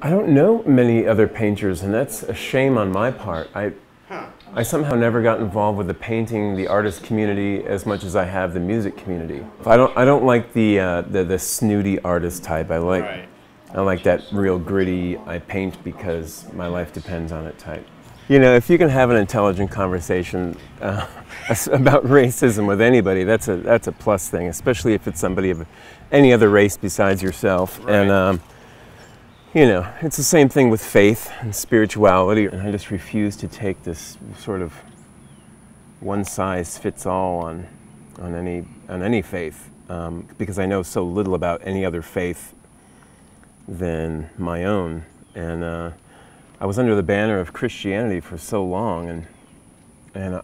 I don't know many other painters, and that's a shame on my part. I somehow never got involved with the painting, the artist community as much as I have the music community. I don't like the snooty artist type. Right. I like that real gritty, I paint because my life depends on it type. You know, if you can have an intelligent conversation about racism with anybody, that's a plus thing, especially if it's somebody of any other race besides yourself. Right. And you know, it's the same thing with faith and spirituality. And I just refuse to take this sort of one-size-fits-all on any faith, because I know so little about any other faith than my own. And I was under the banner of Christianity for so long, and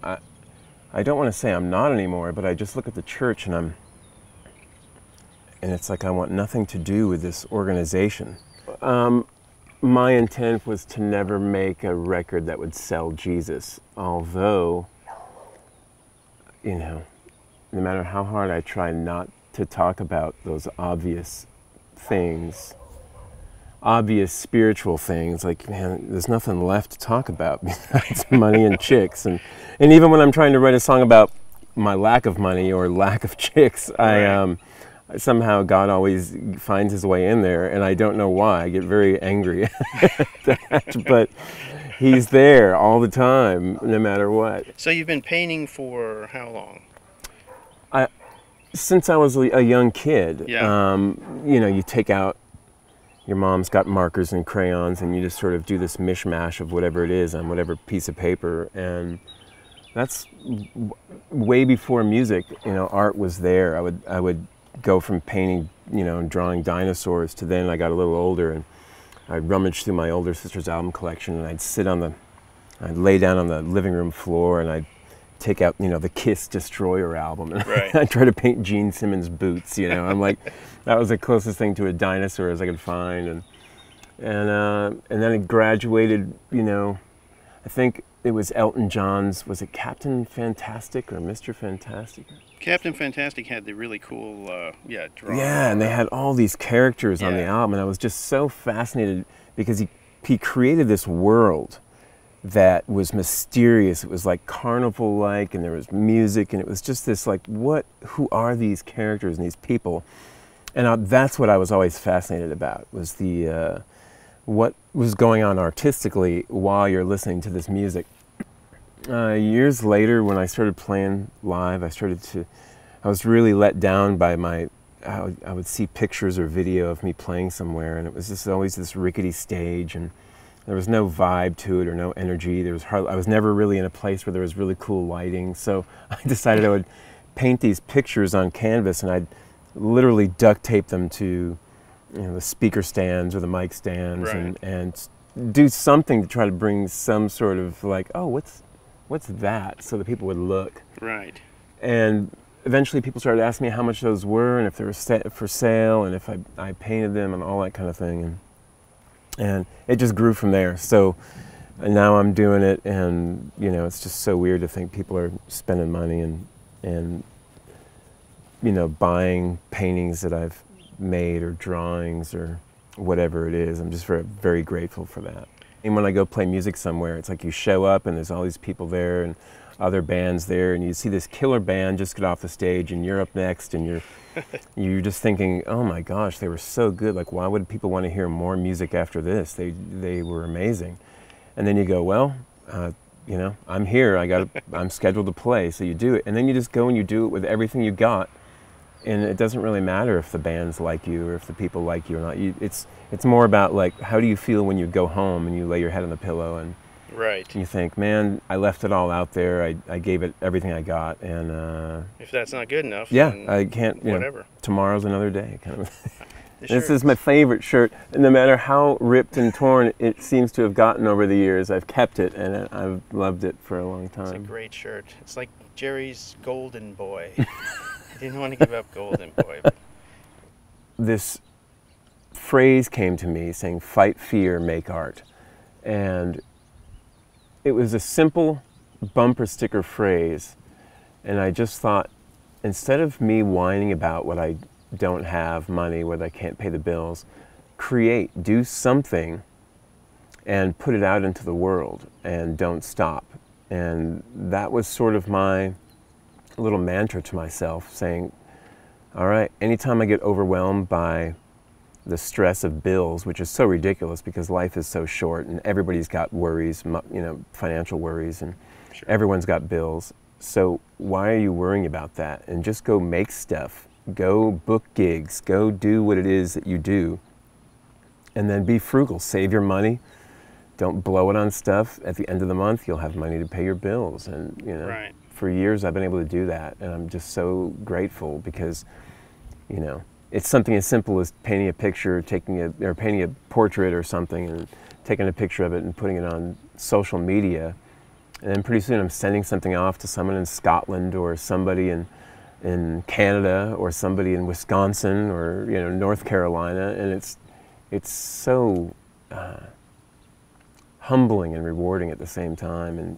I don't want to say I'm not anymore, but I just look at the church and it's like I want nothing to do with this organization. My intent was to never make a record that would sell Jesus, although, you know, no matter how hard I try not to talk about those obvious things, obvious spiritual things, like, man, there's nothing left to talk about besides money and chicks. And even when I'm trying to write a song about my lack of money or lack of chicks, somehow God always finds his way in there, and I don't know why. I get very angry at that, but he's there all the time, no matter what. So you've been painting for how long? Since I was a young kid. Yeah. You know, you take out, your mom's got markers and crayons, and you just sort of do this mishmash of whatever it is on whatever piece of paper, and that's way before music. You know, art was there. I would go from painting, you know, and drawing dinosaurs to then I got a little older and I'd rummage through my older sister's album collection, and I'd lay down on the living room floor and I'd take out, you know, the Kiss Destroyer album, and Right. I'd try to paint Gene Simmons boots, you know. I'm like, that was the closest thing to a dinosaur as I could find, and then it graduated, you know, I think it was Elton John's, was it Captain Fantastic or Mr. Fantastic? Captain Fantastic had the really cool, drawing. Yeah, and they had all these characters on the Yeah. album, and I was just so fascinated because he created this world that was mysterious. It was like carnival-like, and there was music, and it was just this like, who are these characters and these people? And that's what I was always fascinated about, was what was going on artistically while you're listening to this music. Years later, when I started playing live, I was really let down by I would see pictures or video of me playing somewhere, and it was just always this rickety stage, and there was no vibe to it or no energy. I was never really in a place where there was really cool lighting, so I decided I would paint these pictures on canvas, and I'd literally duct tape them to, you know, the speaker stands or the mic stands, Right. and do something to try to bring some sort of like, oh, what's that? So that people would look. Right. And eventually people started asking me how much those were and if they were for sale and if I painted them and all that kind of thing. And it just grew from there. So now I'm doing it, and, you know, it's just so weird to think people are spending money and you know, buying paintings that I've made or drawings or whatever it is. I'm just very, very grateful for that. And when I go play music somewhere, it's like you show up and there's all these people there and other bands there, and you see this killer band just get off the stage, and you're up next, and you're just thinking, oh my gosh, they were so good. Like, why would people want to hear more music after this? They were amazing. And then you go, well, you know, I'm here. I'm scheduled to play, so you do it. And then you just go and you do it with everything you got. And it doesn't really matter if the bands like you or if the people like you or not. It's more about, like, how do you feel when you go home and you lay your head on the pillow and Right. you think, man, I left it all out there. I gave it everything I got, and If that's not good enough, yeah, then I can't. You know, whatever. tomorrow's another day, kind of. The This shirt. is my favorite shirt. And no matter how ripped and torn it seems to have gotten over the years, I've kept it, and I've loved it for a long It's a time. great shirt. It's like Jerry's Golden Boy. I didn't want to give up Golden Boy. But This phrase came to me saying, "Fight fear, make art," and it was a simple bumper sticker phrase, and I just thought, instead of me whining about what I don't have, money, whether I can't pay the bills, do something and put it out into the world and don't stop. And that was sort of my little mantra to myself, saying, all right, anytime I get overwhelmed by the stress of bills, which is so ridiculous because life is so short and everybody's got worries, you know, financial worries, and Sure. everyone's got bills. So why are you worrying about that? And just go make stuff, go book gigs, go do what it is that you do, and then be frugal, save your money. Don't blow it on stuff. At the end of the month, you'll have money to pay your bills. And, you know, Right. for years I've been able to do that. And I'm just so grateful because, you know, it's something as simple as painting a picture, or painting a portrait or something, and taking a picture of it and putting it on social media. And then pretty soon I'm sending something off to someone in Scotland or somebody in Canada or somebody in Wisconsin or, you know, North Carolina. And it's so humbling and rewarding at the same time. And,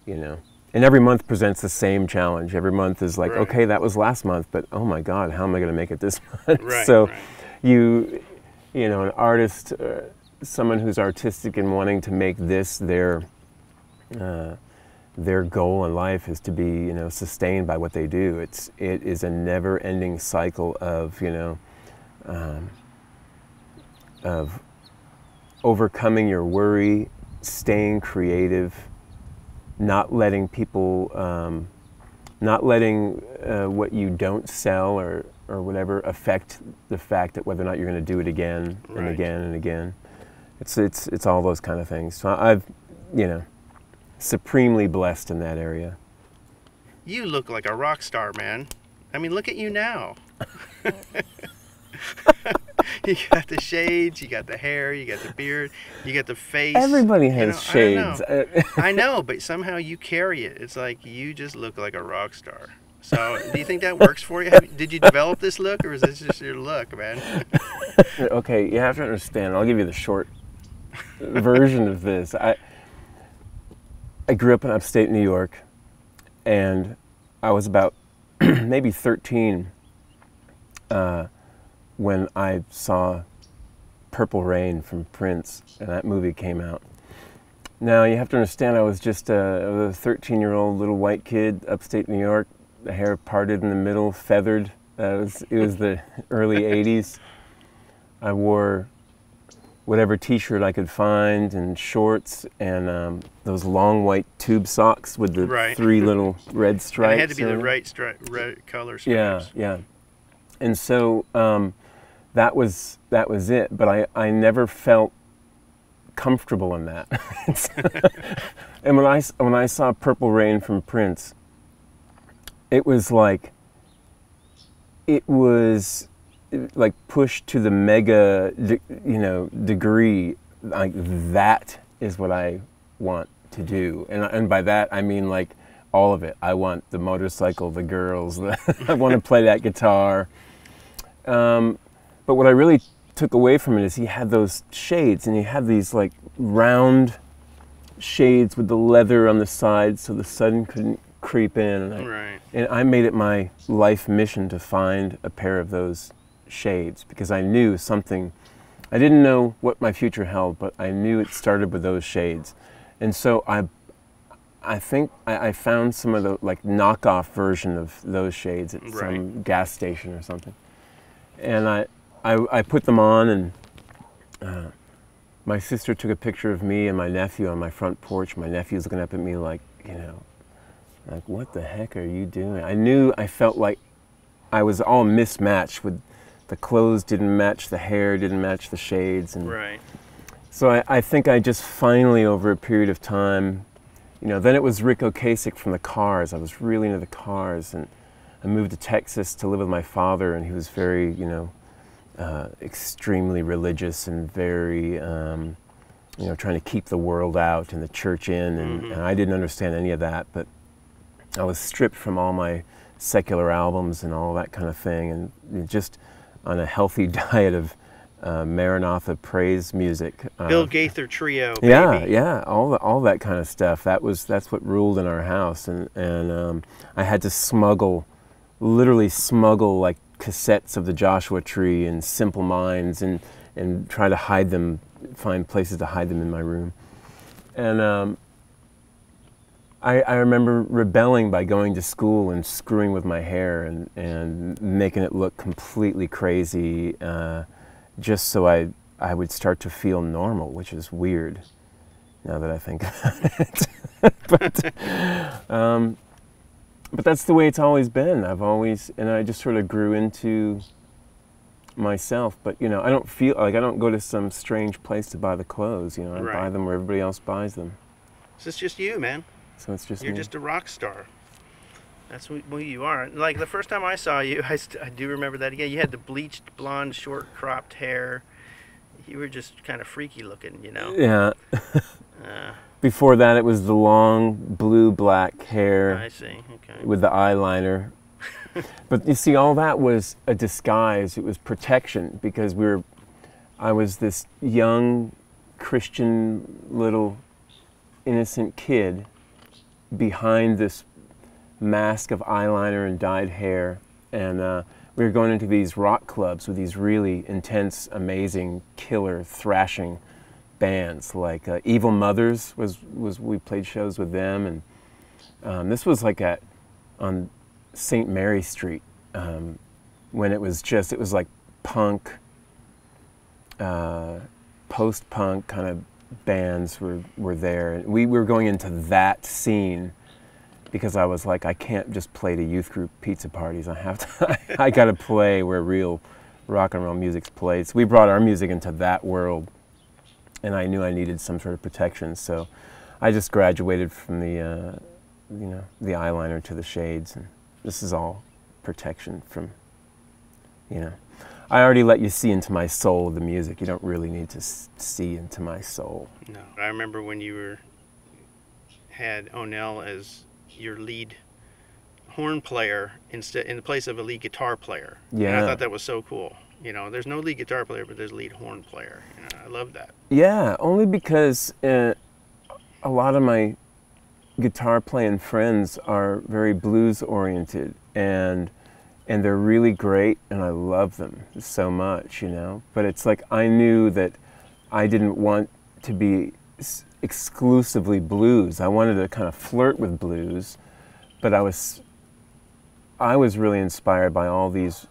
you know, and every month presents the same challenge. Every month is like, Right. okay, that was last month, but oh my God, how am I going to make it this month? Right, So right. you know, an artist, someone who's artistic and wanting to make this their goal in life is to be, you know, sustained by what they do. It is a never-ending cycle of, you know, of overcoming your worry, staying creative, not letting people, not letting what you don't sell or whatever affect the fact that whether or not you're going to do it again and Right. again and again. It's all those kind of things. So I've, you know, supremely blessed in that area. You look like a rock star, man. I mean, look at you now. You got the shades, you got the hair, you got the beard, you got the face. Everybody you has know, shades. I know, but somehow you carry it. It's like you just look like a rock star. So, do you think that works for you? Did you develop this look, or is this just your look, man? Okay, you have to understand. I'll give you the short version of this. I grew up in upstate New York, and I was about maybe 13 when I saw Purple Rain from Prince, and that movie came out. Now, you have to understand, I was just a 13-year-old little white kid, upstate New York, the hair parted in the middle, feathered. It was the early 80s. I wore whatever t-shirt I could find and shorts and those long white tube socks with the Right. 3 little red And stripes. it had to be the and- right color Yeah, stripes. yeah. And so that was it. But I never felt comfortable in that. And when I saw Purple Rain from Prince, it was like pushed to the mega, degree. Like, that is what I want to do, and by that I mean like all of it. I want the motorcycle, the girls. I want to play that guitar. But what I really took away from it is he had those shades, and he had these like round shades with the leather on the sides, so the sun couldn't creep in. And I made it my life mission to find a pair of those shades, because I knew something. I didn't know what my future held, but I knew it started with those shades. And so I think I found some of the like knockoff version of those shades at some gas station or something. And I put them on, and my sister took a picture of me and my nephew on my front porch. My nephew's looking up at me like, like, what the heck are you doing? I felt like I was all mismatched. With the clothes didn't match the hair, didn't match the shades. And so I think I just finally, over a period of time, then it was Ric Ocasek from the Cars. I was really into the Cars, and I moved to Texas to live with my father, and he was very, extremely religious and very, trying to keep the world out and the church in, and I didn't understand any of that, but I was stripped from all my secular albums and all that kind of thing, and just on a healthy diet of Maranatha praise music. Bill Gaither Trio, baby. Yeah, all that kind of stuff. That's what ruled in our house, and I had to literally smuggle like cassettes of the Joshua Tree and Simple Minds, and try to hide them find places to hide them in my room. And I remember rebelling by going to school and screwing with my hair and making it look completely crazy, just so I would start to feel normal, which is weird now that I think about it. But that's the way it's always been. And I just sort of grew into myself. But I don't feel like I don't go to some strange place to buy the clothes. I Right. buy them where everybody else buys them. So it's just you, man. So it's just You're me. just a rock star. That's who you are. Like the first time I saw you, I do remember that again. You had the bleached blonde, short cropped hair. You were just kind of freaky looking, Yeah. Uh, Before that, it was the long blue-black hair I see. Okay. with the eyeliner. But you see, all that was a disguise. It was protection because I was this young Christian little innocent kid behind this mask of eyeliner and dyed hair, and we were going into these rock clubs with these really intense, amazing, killer, thrashing bands. Like Evil Mothers was we played shows with them, and this was like on St. Mary Street when it was like punk, post-punk kind of bands were there. And we were going into that scene because I was like, I can't just play to youth group pizza parties. I got to play where real rock and roll music's played. So we brought our music into that world, and I knew I needed some sort of protection. So I just graduated from the eyeliner to the shades, and this is all protection from, I already let you see into my soul with the music. You don't really need to see into my soul. No. I remember when you had Onel as your lead horn player in the place of a lead guitar player. Yeah. And I thought that was so cool. There's no lead guitar player, but there's a lead horn player. I love that. Yeah, only because a lot of my guitar playing friends are very blues oriented, and they're really great, and I love them so much, But it's like I knew that I didn't want to be exclusively blues. I wanted to kind of flirt with blues, but I was really inspired by all these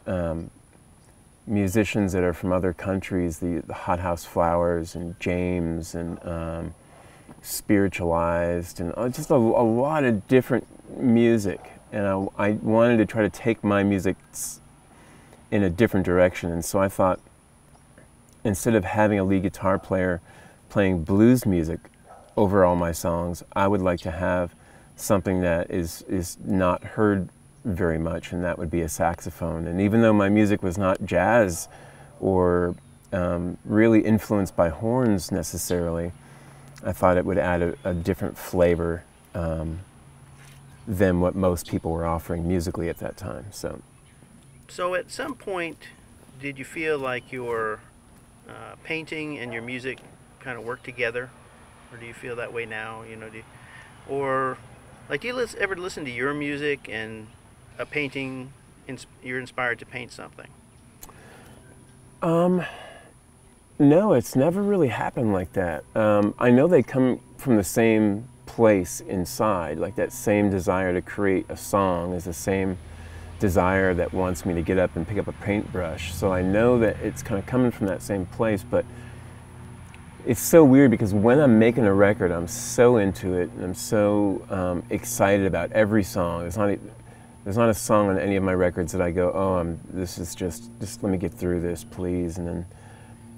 musicians that are from other countries, the Hot House Flowers and James and Spiritualized, and just a lot of different music. And I wanted to try to take my music in a different direction. And so I thought, instead of having a lead guitar player playing blues music over all my songs, I would like to have something that is not heard very much, and that would be a saxophone. And even though my music was not jazz or really influenced by horns necessarily, I thought it would add a different flavor than what most people were offering musically at that time. So at some point, did you feel like your painting and your music kind of work together? Or do you feel that way now? Do you ever listen to your music and a painting, you're inspired to paint something? No, it's never really happened like that. I know they come from the same place inside, like that same desire to create a song is the same desire that wants me to get up and pick up a paintbrush. So I know that it's kind of coming from that same place, but it's so weird because when I'm making a record, I'm so into it and I'm so excited about every song. There's not a song on any of my records that I go, this is just let me get through this, please.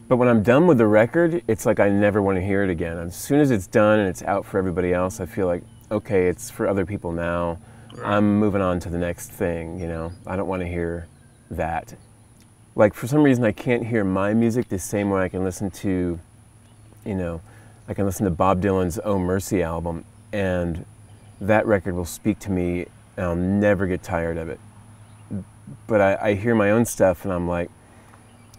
But when I'm done with the record, it's like I never want to hear it again. As soon as it's done and it's out for everybody else, I feel like, okay, it's for other people now. Right. I'm moving on to the next thing, I don't want to hear that. Like, for some reason, I can't hear my music the same way I can listen to, I can listen to Bob Dylan's Oh Mercy album, and that record will speak to me, and I'll never get tired of it. But I hear my own stuff, and I'm like,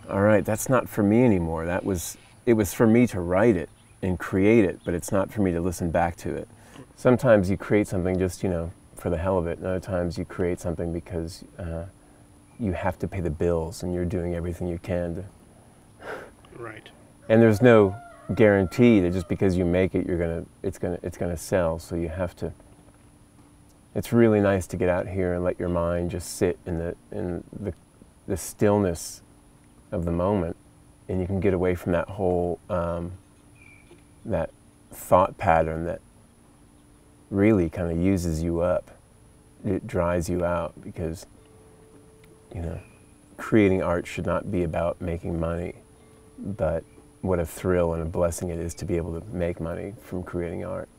all right, that's not for me anymore. It was for me to write it and create it, but it's not for me to listen back to it. Sometimes you create something just, for the hell of it, and other times you create something because you have to pay the bills and you're doing everything you can to... Right. And there's no guarantee that just because you make it, it's gonna sell. So you have to. It's really nice to get out here and let your mind just sit in the stillness of the moment, and you can get away from that whole that thought pattern that really kind of uses you up. It dries you out because, you know, creating art should not be about making money, but what a thrill and a blessing it is to be able to make money from creating art.